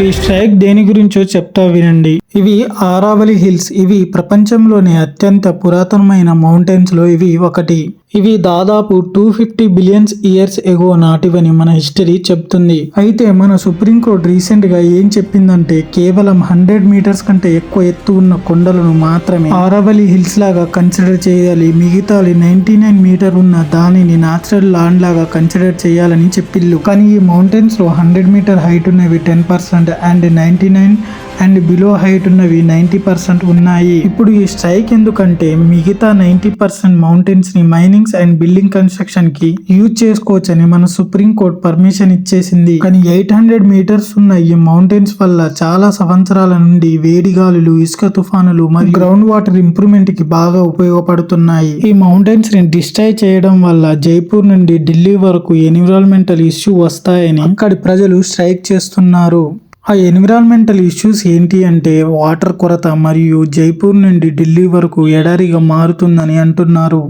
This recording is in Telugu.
ఈ స్ట్రైక్ దేని గురించో చెప్తా వినండి. ఇవి ఆరావళి హిల్స్. ఇవి ప్రపంచంలోనే అత్యంత పురాతనమైన మౌంటైన్స్ లో ఇవి ఒకటి. ఇవి దాదాపు 250 బిలియన్స్ ఇయర్స్ ఎగో నాటివని మన హిస్టరీ చెప్తుంది. అయితే మన సుప్రీంకోర్టు రీసెంట్ గా ఏం చెప్పిందంటే కేవలం 100 మీటర్స్ కంటే ఎక్కువ ఎత్తు ఉన్న కొండలను మాత్రమే ఆరావళి హిల్స్ లాగా కన్సిడర్ చేయాలి, మిగతాది 99 మీటర్ ఉన్న దానిని నాచురల్ ల్యాండ్ లాగా కన్సిడర్ చేయాలని చెప్పిల్లు. కానీ ఈ మౌంటైన్స్ లో 100 మీటర్ హైట్ ఉన్నవి 10% అండ్ 99 అండ్ బిలో హైట్ ఉన్నవి 90% ఉన్నాయి. ఇప్పుడు ఈ స్ట్రైక్ ఎందుకంటే మిగతా 90% మౌంటైన్స్ ని మైనింగ్స్ అండ్ బిల్డింగ్ కన్స్ట్రక్షన్ కి యూజ్ చేసుకోవచ్చని మన సుప్రీం కోర్ట్ పర్మిషన్ ఇచ్చేసింది. కానీ 800 మీటర్స్ ఉన్న ఈ మౌంటైన్స్ వల్ల చాలా సంవత్సరాల నుండి వేడి గాలులు, ఇసుక తుఫానులు మరియు గ్రౌండ్ వాటర్ ఇంప్రూవ్మెంట్ కి బాగా ఉపయోగపడుతున్నాయి. ఈ మౌంటైన్స్ ని డిస్ట్రాయ్ చేయడం వల్ల జైపూర్ నుండి ఢిల్లీ వరకు ఎన్విరాన్మెంటల్ ఇష్యూ వస్తాయని అక్కడి ప్రజలు స్ట్రైక్ చేస్తున్నారు. ఆ ఎన్విరాన్మెంటల్ ఇష్యూస్ ఏంటి అంటే వాటర్ కొరత మరియు జైపూర్ నుండి ఢిల్లీ వరకు ఎడారిగా మారుతుందని అంటున్నారు.